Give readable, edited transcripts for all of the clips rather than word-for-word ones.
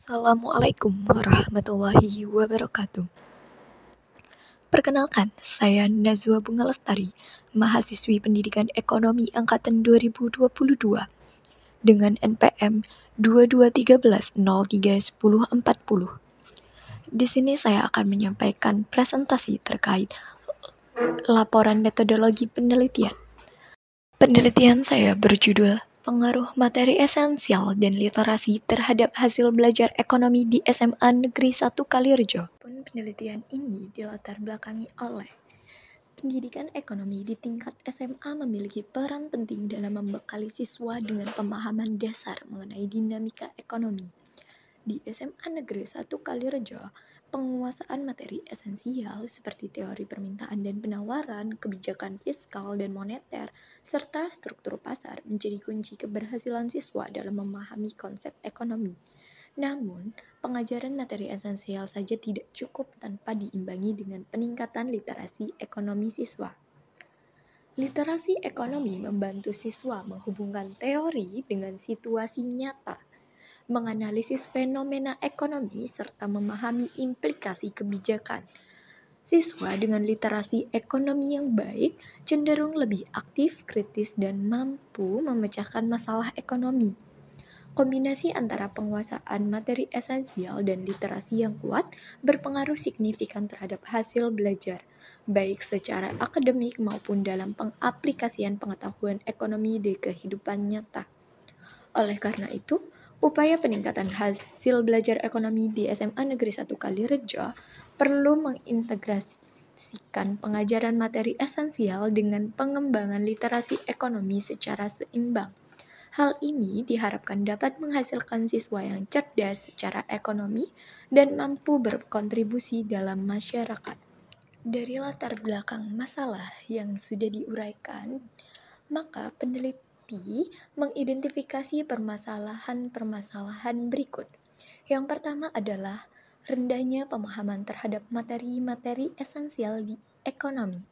Assalamualaikum warahmatullahi wabarakatuh. Perkenalkan, saya Nazwa Bunga Lestari, mahasiswi Pendidikan Ekonomi Angkatan 2022 dengan NPM 2213031040. Di sini saya akan menyampaikan presentasi terkait laporan metodologi penelitian. Penelitian saya berjudul Pengaruh Materi Esensial dan Literasi Terhadap Hasil Belajar Ekonomi di SMA Negeri 1 Kalirejo. Penelitian ini dilatar belakangi oleh pendidikan ekonomi di tingkat SMA memiliki peran penting dalam membekali siswa dengan pemahaman dasar mengenai dinamika ekonomi. Di SMA Negeri 1 Kalirejo, penguasaan materi esensial seperti teori permintaan dan penawaran, kebijakan fiskal dan moneter, serta struktur pasar menjadi kunci keberhasilan siswa dalam memahami konsep ekonomi. Namun, pengajaran materi esensial saja tidak cukup tanpa diimbangi dengan peningkatan literasi ekonomi siswa. Literasi ekonomi membantu siswa menghubungkan teori dengan situasi nyata, menganalisis fenomena ekonomi, serta memahami implikasi kebijakan. Siswa dengan literasi ekonomi yang baik cenderung lebih aktif, kritis, dan mampu memecahkan masalah ekonomi. Kombinasi antara penguasaan materi esensial dan literasi yang kuat berpengaruh signifikan terhadap hasil belajar, baik secara akademik maupun dalam pengaplikasian pengetahuan ekonomi di kehidupan nyata. Oleh karena itu, upaya peningkatan hasil belajar ekonomi di SMA Negeri 1 Kalirejo perlu mengintegrasikan pengajaran materi esensial dengan pengembangan literasi ekonomi secara seimbang. Hal ini diharapkan dapat menghasilkan siswa yang cerdas secara ekonomi dan mampu berkontribusi dalam masyarakat. Dari latar belakang masalah yang sudah diuraikan, maka peneliti mengidentifikasi permasalahan-permasalahan berikut. Yang pertama adalah rendahnya pemahaman terhadap materi-materi esensial di ekonomi.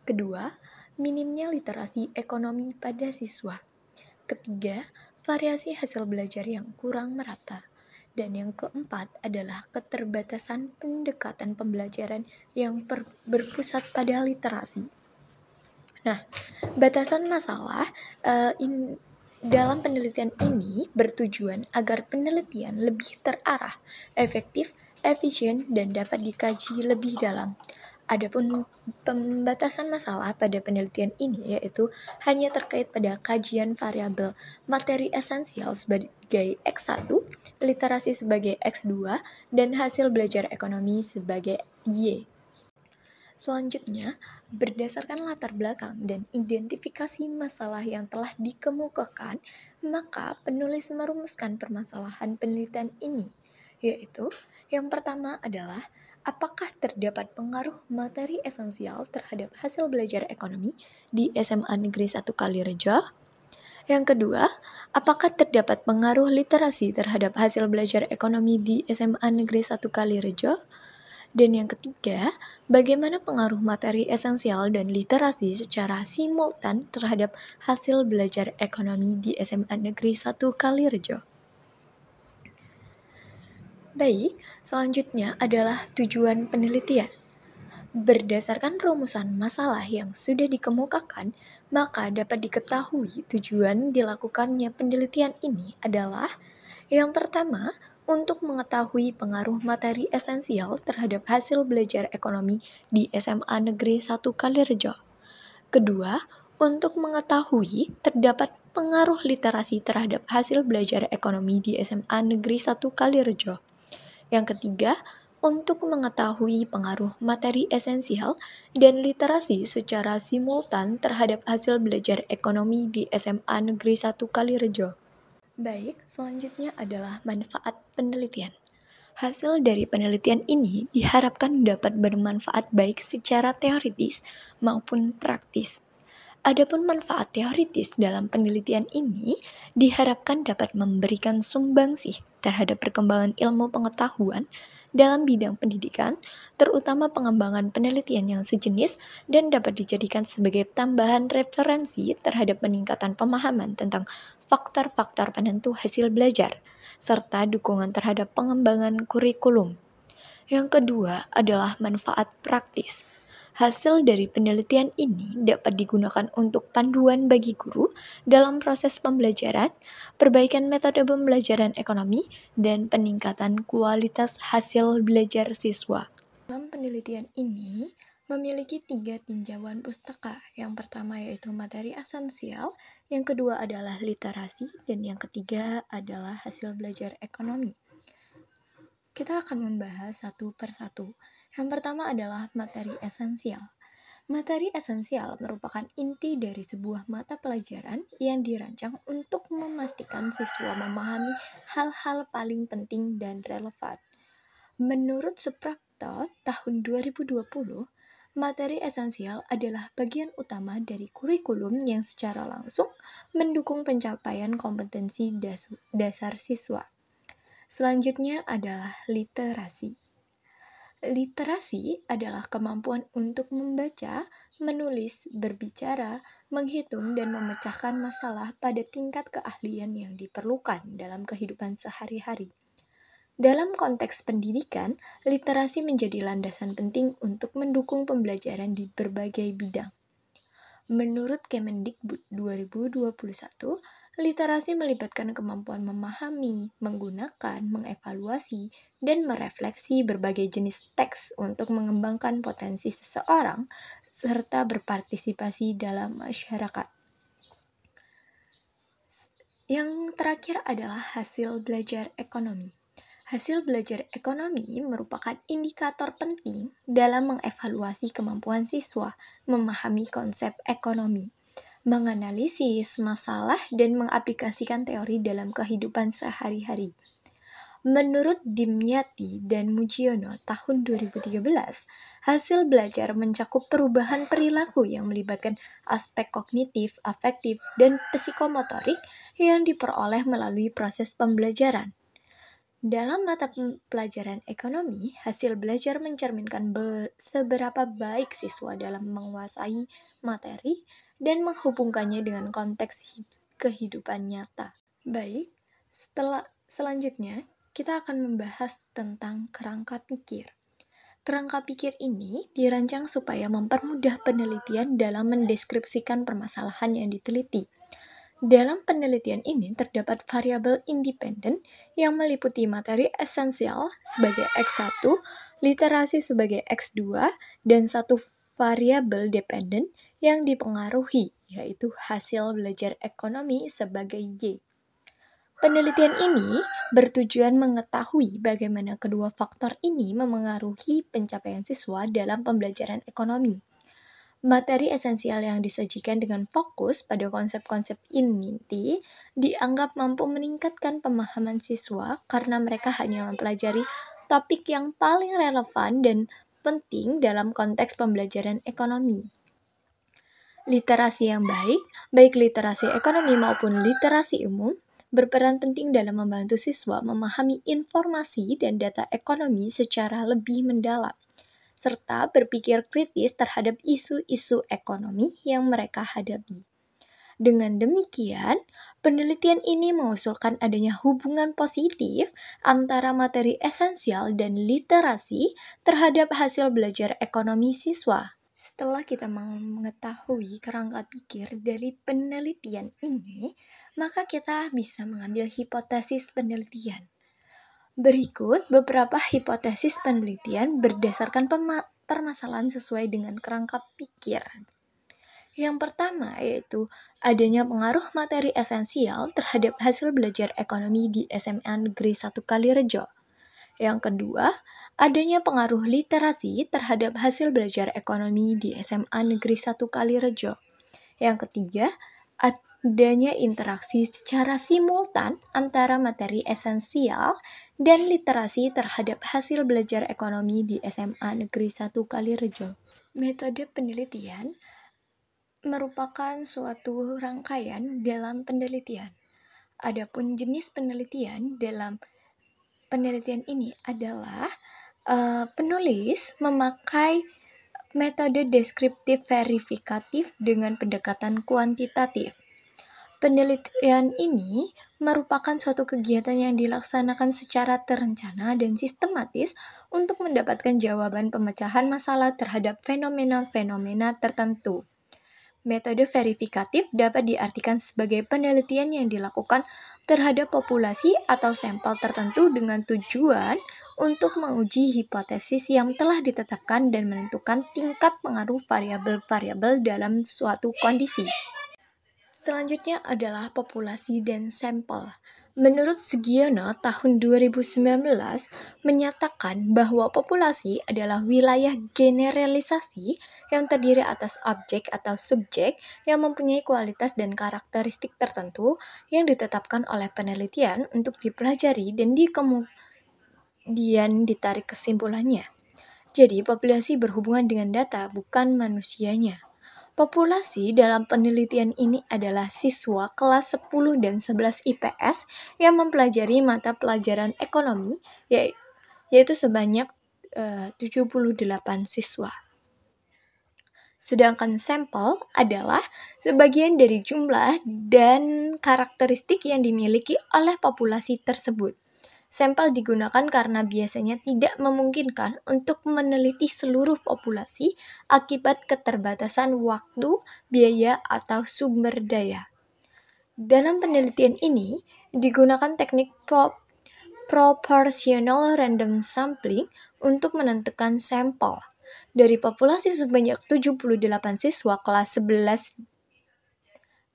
Kedua, minimnya literasi ekonomi pada siswa. Ketiga, variasi hasil belajar yang kurang merata. Dan yang keempat adalah keterbatasan pendekatan pembelajaran yang berpusat pada literasi. Nah, batasan masalah dalam penelitian ini bertujuan agar penelitian lebih terarah, efektif, efisien, dan dapat dikaji lebih dalam. Adapun pembatasan masalah pada penelitian ini yaitu hanya terkait pada kajian variabel materi esensial sebagai X1, literasi sebagai X2, dan hasil belajar ekonomi sebagai Y. Selanjutnya, berdasarkan latar belakang dan identifikasi masalah yang telah dikemukakan, maka penulis merumuskan permasalahan penelitian ini, yaitu yang pertama adalah apakah terdapat pengaruh materi esensial terhadap hasil belajar ekonomi di SMA Negeri 1 Kalirejo? Yang kedua, apakah terdapat pengaruh literasi terhadap hasil belajar ekonomi di SMA Negeri 1 Kalirejo? Dan yang ketiga, bagaimana pengaruh materi esensial dan literasi secara simultan terhadap hasil belajar ekonomi di SMA Negeri 1 Kalirejo? Baik, selanjutnya adalah tujuan penelitian. Berdasarkan rumusan masalah yang sudah dikemukakan, maka dapat diketahui tujuan dilakukannya penelitian ini adalah yang pertama, untuk mengetahui pengaruh materi esensial terhadap hasil belajar ekonomi di SMA Negeri 1 Kalirejo. Kedua, untuk mengetahui terdapat pengaruh literasi terhadap hasil belajar ekonomi di SMA Negeri 1 Kalirejo. Yang ketiga, untuk mengetahui pengaruh materi esensial dan literasi secara simultan terhadap hasil belajar ekonomi di SMA Negeri 1 Kalirejo. Baik, selanjutnya adalah manfaat penelitian. Hasil dari penelitian ini diharapkan dapat bermanfaat baik secara teoritis maupun praktis. Adapun manfaat teoritis dalam penelitian ini diharapkan dapat memberikan sumbangsih terhadap perkembangan ilmu pengetahuan dalam bidang pendidikan, terutama pengembangan penelitian yang sejenis dan dapat dijadikan sebagai tambahan referensi terhadap peningkatan pemahaman tentang faktor-faktor penentu hasil belajar, serta dukungan terhadap pengembangan kurikulum. Yang kedua adalah manfaat praktis. Hasil dari penelitian ini dapat digunakan untuk panduan bagi guru dalam proses pembelajaran, perbaikan metode pembelajaran ekonomi, dan peningkatan kualitas hasil belajar siswa. Dalam penelitian ini, memiliki 3 tinjauan pustaka. Yang pertama yaitu materi esensial, yang kedua adalah literasi, dan yang ketiga adalah hasil belajar ekonomi. Kita akan membahas satu persatu. Yang pertama adalah materi esensial. Materi esensial merupakan inti dari sebuah mata pelajaran yang dirancang untuk memastikan siswa memahami hal-hal paling penting dan relevan. Menurut Suprapto tahun 2020, materi esensial adalah bagian utama dari kurikulum yang secara langsung mendukung pencapaian kompetensi dasar siswa. Selanjutnya adalah literasi. Literasi adalah kemampuan untuk membaca, menulis, berbicara, menghitung, dan memecahkan masalah pada tingkat keahlian yang diperlukan dalam kehidupan sehari-hari. Dalam konteks pendidikan, literasi menjadi landasan penting untuk mendukung pembelajaran di berbagai bidang. Menurut Kemendikbud 2021, literasi melibatkan kemampuan memahami, menggunakan, mengevaluasi, dan merefleksi berbagai jenis teks untuk mengembangkan potensi seseorang serta berpartisipasi dalam masyarakat. Yang terakhir adalah hasil belajar ekonomi. Hasil belajar ekonomi merupakan indikator penting dalam mengevaluasi kemampuan siswa memahami konsep ekonomi, menganalisis masalah, dan mengaplikasikan teori dalam kehidupan sehari-hari. Menurut Dimyati dan Mujiono tahun 2013, hasil belajar mencakup perubahan perilaku yang melibatkan aspek kognitif, afektif, dan psikomotorik yang diperoleh melalui proses pembelajaran. Dalam mata pelajaran ekonomi, hasil belajar mencerminkan seberapa baik siswa dalam menguasai materi dan menghubungkannya dengan konteks kehidupan nyata. Baik, selanjutnya kita akan membahas tentang kerangka pikir. Kerangka pikir ini dirancang supaya mempermudah penelitian dalam mendeskripsikan permasalahan yang diteliti. Dalam penelitian ini terdapat variabel independen yang meliputi materi esensial sebagai X1, literasi sebagai X2, dan satu variabel dependen yang dipengaruhi, yaitu hasil belajar ekonomi sebagai Y. Penelitian ini bertujuan mengetahui bagaimana kedua faktor ini memengaruhi pencapaian siswa dalam pembelajaran ekonomi. Materi esensial yang disajikan dengan fokus pada konsep-konsep inti dianggap mampu meningkatkan pemahaman siswa karena mereka hanya mempelajari topik yang paling relevan dan penting dalam konteks pembelajaran ekonomi. Literasi yang baik literasi ekonomi maupun literasi umum, berperan penting dalam membantu siswa memahami informasi dan data ekonomi secara lebih mendalam, serta berpikir kritis terhadap isu-isu ekonomi yang mereka hadapi. Dengan demikian, penelitian ini mengusulkan adanya hubungan positif antara materi esensial dan literasi terhadap hasil belajar ekonomi siswa. Setelah kita mengetahui kerangka pikir dari penelitian ini, maka kita bisa mengambil hipotesis penelitian. Berikut beberapa hipotesis penelitian berdasarkan permasalahan sesuai dengan kerangka pikir. Yang pertama yaitu adanya pengaruh materi esensial terhadap hasil belajar ekonomi di SMA Negeri 1 Kalirejo. Yang kedua, adanya pengaruh literasi terhadap hasil belajar ekonomi di SMA Negeri 1 Kalirejo. Yang ketiga, adanya interaksi secara simultan antara materi esensial dan literasi terhadap hasil belajar ekonomi di SMA Negeri 1 Kalirejo. Metode penelitian merupakan suatu rangkaian dalam penelitian. Adapun jenis penelitian dalam penelitian ini adalah penulis memakai metode deskriptif verifikatif dengan pendekatan kuantitatif. Penelitian ini merupakan suatu kegiatan yang dilaksanakan secara terencana dan sistematis untuk mendapatkan jawaban pemecahan masalah terhadap fenomena-fenomena tertentu. Metode verifikatif dapat diartikan sebagai penelitian yang dilakukan terhadap populasi atau sampel tertentu dengan tujuan untuk menguji hipotesis yang telah ditetapkan dan menentukan tingkat pengaruh variabel-variabel dalam suatu kondisi. Selanjutnya adalah populasi dan sampel. Menurut Sugiono, tahun 2019 menyatakan bahwa populasi adalah wilayah generalisasi yang terdiri atas objek atau subjek yang mempunyai kualitas dan karakteristik tertentu yang ditetapkan oleh penelitian untuk dipelajari dan kemudian ditarik kesimpulannya. Jadi, populasi berhubungan dengan data, bukan manusianya. Populasi dalam penelitian ini adalah siswa kelas 10 dan 11 IPS yang mempelajari mata pelajaran ekonomi, yaitu sebanyak 78 siswa. Sedangkan sampel adalah sebagian dari jumlah dan karakteristik yang dimiliki oleh populasi tersebut. Sampel digunakan karena biasanya tidak memungkinkan untuk meneliti seluruh populasi akibat keterbatasan waktu, biaya, atau sumber daya. Dalam penelitian ini, digunakan teknik proportional random sampling untuk menentukan sampel. Dari populasi sebanyak 78 siswa kelas 11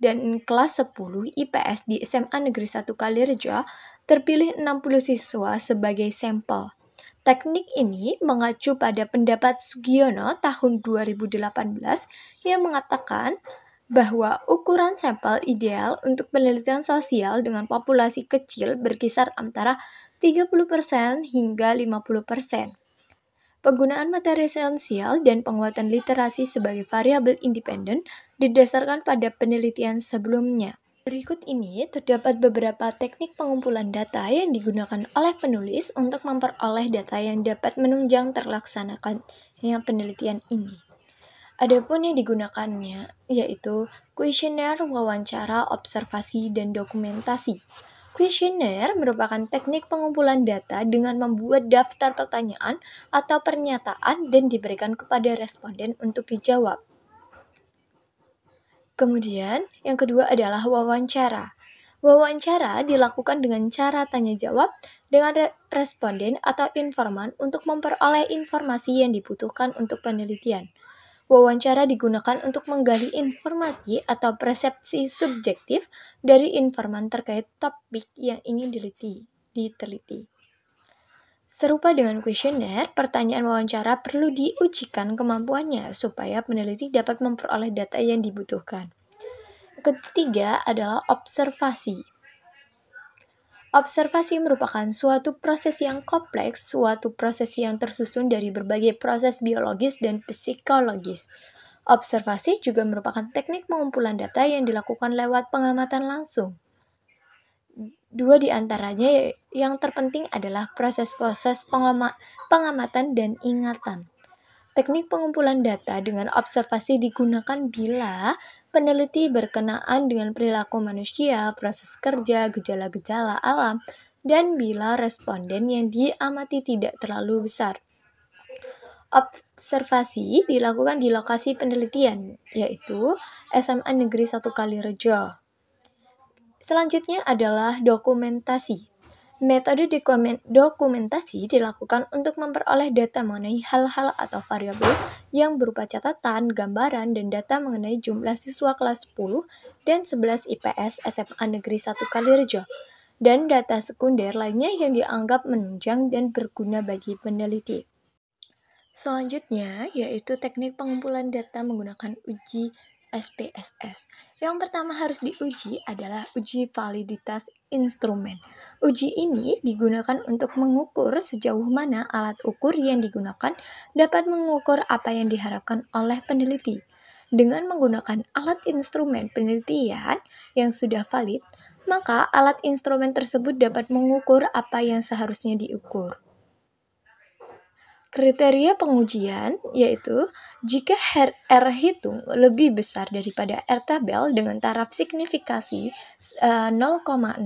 dan kelas 10 IPS di SMA Negeri 1 Kalirejo, terpilih 60 siswa sebagai sampel. Teknik ini mengacu pada pendapat Sugiono tahun 2018 yang mengatakan bahwa ukuran sampel ideal untuk penelitian sosial dengan populasi kecil berkisar antara 30% hingga 50%. Penggunaan materi esensial dan penguatan literasi sebagai variabel independen didasarkan pada penelitian sebelumnya. Berikut ini terdapat beberapa teknik pengumpulan data yang digunakan oleh penulis untuk memperoleh data yang dapat menunjang terlaksanakannya penelitian ini. Adapun yang digunakannya yaitu kuesioner, wawancara, observasi, dan dokumentasi. Kuesioner merupakan teknik pengumpulan data dengan membuat daftar pertanyaan atau pernyataan dan diberikan kepada responden untuk dijawab. Kemudian, yang kedua adalah wawancara. Wawancara dilakukan dengan cara tanya jawab dengan responden atau informan untuk memperoleh informasi yang dibutuhkan untuk penelitian. Wawancara digunakan untuk menggali informasi atau persepsi subjektif dari informan terkait topik yang ingin diteliti. Serupa dengan kuesioner, pertanyaan wawancara perlu diujikan kemampuannya supaya peneliti dapat memperoleh data yang dibutuhkan. Ketiga adalah observasi. Observasi merupakan suatu proses yang kompleks, suatu proses yang tersusun dari berbagai proses biologis dan psikologis. Observasi juga merupakan teknik pengumpulan data yang dilakukan lewat pengamatan langsung. Dua di antaranya yang terpenting adalah proses-proses pengamatan dan ingatan. Teknik pengumpulan data dengan observasi digunakan bila peneliti berkenaan dengan perilaku manusia, proses kerja, gejala-gejala alam, dan bila responden yang diamati tidak terlalu besar. Observasi dilakukan di lokasi penelitian, yaitu SMA Negeri 1 Kalirejo. Selanjutnya adalah dokumentasi. Metode dokumentasi dilakukan untuk memperoleh data mengenai hal-hal atau variabel yang berupa catatan, gambaran, dan data mengenai jumlah siswa kelas 10 dan 11 IPS SMA Negeri 1 Kalirejo, dan data sekunder lainnya yang dianggap menunjang dan berguna bagi peneliti. Selanjutnya, yaitu teknik pengumpulan data menggunakan uji SPSS. Yang pertama harus diuji adalah uji validitas instrumen. Uji ini digunakan untuk mengukur sejauh mana alat ukur yang digunakan dapat mengukur apa yang diharapkan oleh peneliti. Dengan menggunakan alat instrumen penelitian yang sudah valid, maka alat instrumen tersebut dapat mengukur apa yang seharusnya diukur. Kriteria pengujian yaitu Jika R hitung lebih besar daripada R tabel dengan taraf signifikasi 0,05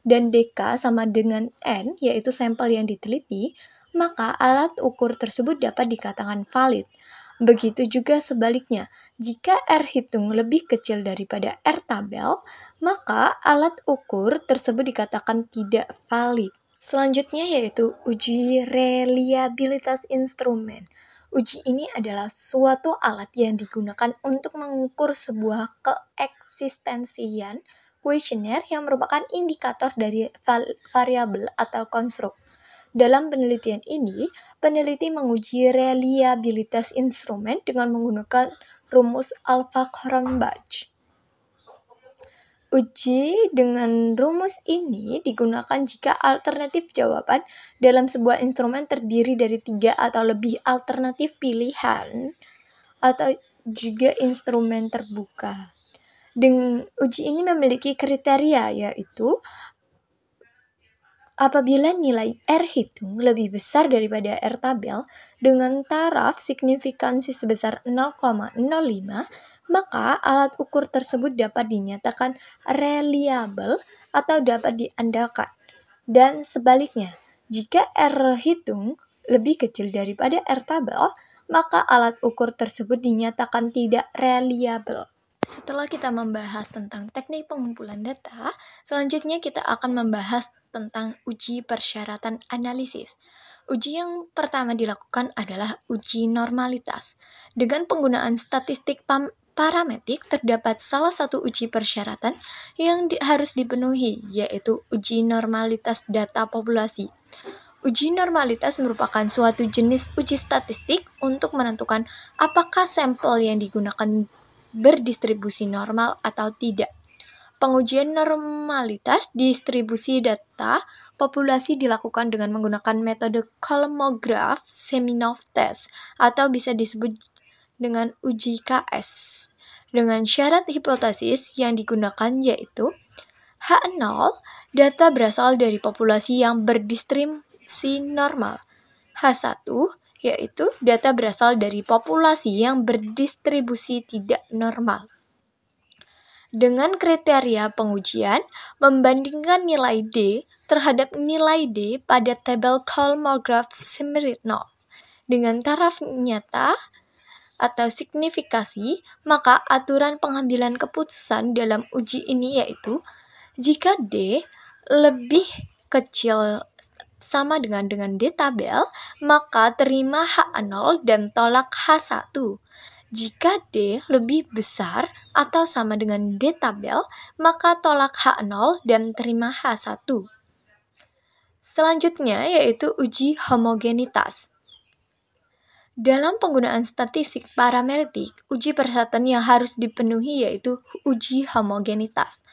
dan DK sama dengan N, yaitu sampel yang diteliti, maka alat ukur tersebut dapat dikatakan valid. Begitu juga sebaliknya, jika R hitung lebih kecil daripada R tabel, maka alat ukur tersebut dikatakan tidak valid. Selanjutnya yaitu uji reliabilitas instrumen. Uji ini adalah suatu alat yang digunakan untuk mengukur sebuah keeksistensian kuesioner yang merupakan indikator dari variabel atau konstruk. Dalam penelitian ini, peneliti menguji reliabilitas instrumen dengan menggunakan rumus Alpha-Cronbach. Uji dengan rumus ini digunakan jika alternatif jawaban dalam sebuah instrumen terdiri dari 3 atau lebih alternatif pilihan atau juga instrumen terbuka. Uji ini memiliki kriteria, yaitu apabila nilai R hitung lebih besar daripada R tabel dengan taraf signifikansi sebesar 0,05, maka alat ukur tersebut dapat dinyatakan reliable atau dapat diandalkan. Dan sebaliknya, jika R hitung lebih kecil daripada R tabel, maka alat ukur tersebut dinyatakan tidak reliable. Setelah kita membahas tentang teknik pengumpulan data, selanjutnya kita akan membahas tentang uji persyaratan analisis. Uji yang pertama dilakukan adalah uji normalitas. Dengan penggunaan statistik parametrik, terdapat salah satu uji persyaratan yang harus dipenuhi, yaitu uji normalitas data populasi. Uji normalitas merupakan suatu jenis uji statistik untuk menentukan apakah sampel yang digunakan berdistribusi normal atau tidak. Pengujian normalitas distribusi data populasi dilakukan dengan menggunakan metode Kolmogorov-Smirnov test atau bisa disebut dengan uji KS. Dengan syarat hipotesis yang digunakan yaitu H0, data berasal dari populasi yang berdistribusi normal. H1, yaitu data berasal dari populasi yang berdistribusi tidak normal. Dengan kriteria pengujian, membandingkan nilai D terhadap nilai D pada tabel Kolmogorov-Smirnov dengan taraf nyata atau signifikasi, maka aturan pengambilan keputusan dalam uji ini yaitu jika D lebih kecil sama dengan D tabel, maka terima H0 dan tolak H1. Jika D lebih besar atau sama dengan D tabel, maka tolak H0 dan terima H1. Selanjutnya yaitu uji homogenitas. Dalam penggunaan statistik parametrik, uji persyaratan yang harus dipenuhi yaitu uji homogenitas.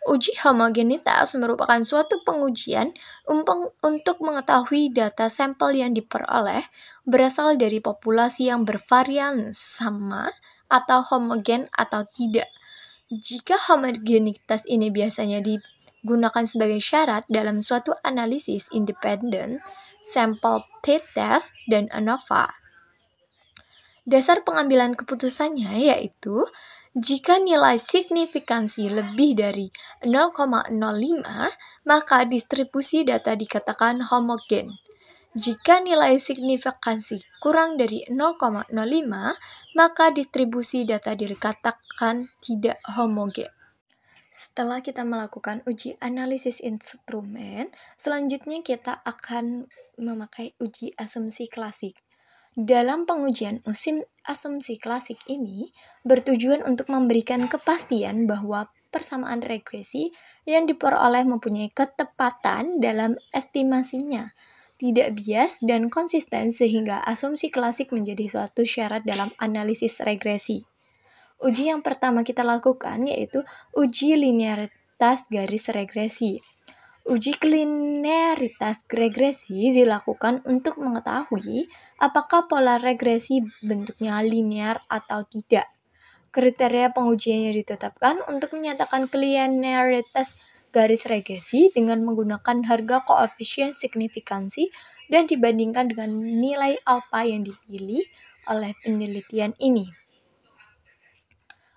Uji homogenitas merupakan suatu pengujian untuk mengetahui data sampel yang diperoleh berasal dari populasi yang bervarian sama atau homogen atau tidak. Jika homogenitas ini biasanya digunakan sebagai syarat dalam suatu analisis independen, sampel t-test, dan ANOVA. Dasar pengambilan keputusannya yaitu jika nilai signifikansi lebih dari 0,05, maka distribusi data dikatakan homogen. Jika nilai signifikansi kurang dari 0,05, maka distribusi data dikatakan tidak homogen. Setelah kita melakukan uji analisis instrumen, selanjutnya kita akan memakai uji asumsi klasik. Dalam pengujian asumsi klasik ini bertujuan untuk memberikan kepastian bahwa persamaan regresi yang diperoleh mempunyai ketepatan dalam estimasinya, tidak bias dan konsisten sehingga asumsi klasik menjadi suatu syarat dalam analisis regresi. Uji yang pertama kita lakukan yaitu uji linearitas garis regresi. Uji linearitas regresi dilakukan untuk mengetahui apakah pola regresi bentuknya linear atau tidak. Kriteria pengujian yang ditetapkan untuk menyatakan linearitas garis regresi dengan menggunakan harga koefisien signifikansi dan dibandingkan dengan nilai alfa yang dipilih oleh penelitian ini.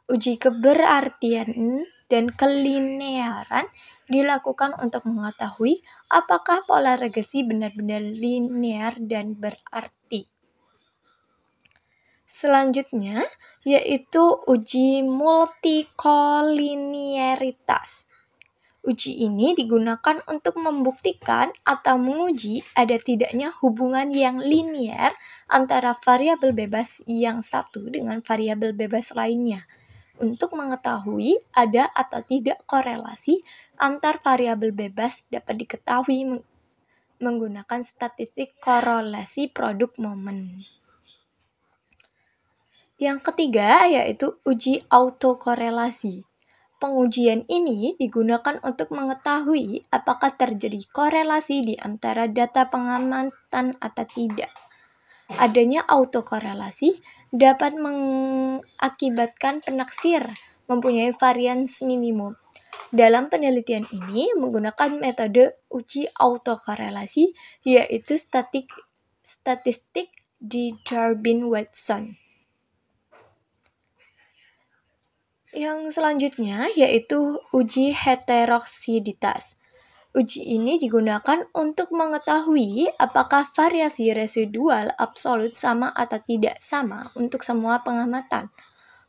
Uji keberartian dan kelinearan dilakukan untuk mengetahui apakah pola regresi benar-benar linear dan berarti. Selanjutnya yaitu uji multikolinearitas. Uji ini digunakan untuk membuktikan atau menguji ada tidaknya hubungan yang linear antara variabel bebas yang satu dengan variabel bebas lainnya, untuk mengetahui ada atau tidak korelasi antar variabel bebas dapat diketahui menggunakan statistik korelasi produk momen. Yang ketiga yaitu uji autokorelasi. Pengujian ini digunakan untuk mengetahui apakah terjadi korelasi di antara data pengamatan atau tidak. Adanya autokorelasi dapat mengakibatkan penaksir mempunyai varians minimum. Dalam penelitian ini menggunakan metode uji autokorelasi yaitu statistik di Durbin-Watson. Yang selanjutnya yaitu uji heteroksiditas. Uji ini digunakan untuk mengetahui apakah variasi residual absolut sama atau tidak sama untuk semua pengamatan.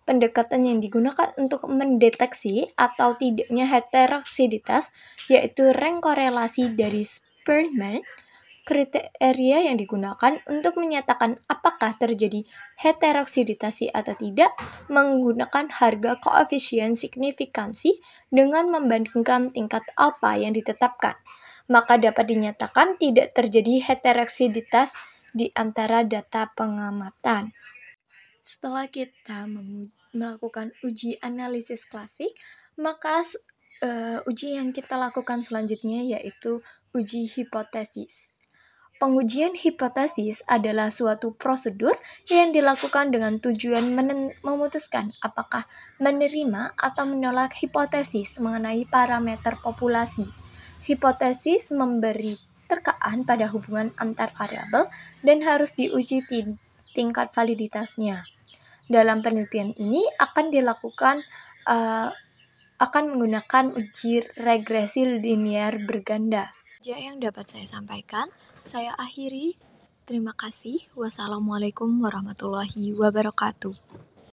Pendekatan yang digunakan untuk mendeteksi atau tidaknya heteroksiditas yaitu rank korelasi dari Spearman. Kriteria yang digunakan untuk menyatakan apakah terjadi heteroksiditas atau tidak menggunakan harga koefisien signifikansi dengan membandingkan tingkat alfa yang ditetapkan. Maka dapat dinyatakan tidak terjadi heteroksiditas di antara data pengamatan. Setelah kita melakukan uji analisis klasik, maka uji yang kita lakukan selanjutnya yaitu uji hipotesis. Pengujian hipotesis adalah suatu prosedur yang dilakukan dengan tujuan memutuskan apakah menerima atau menolak hipotesis mengenai parameter populasi. Hipotesis memberi terkaan pada hubungan antar variabel dan harus diuji tingkat validitasnya. Dalam penelitian ini akan menggunakan uji regresi linear berganda. Yang dapat saya sampaikan, saya akhiri. Terima kasih. Wassalamualaikum warahmatullahi wabarakatuh.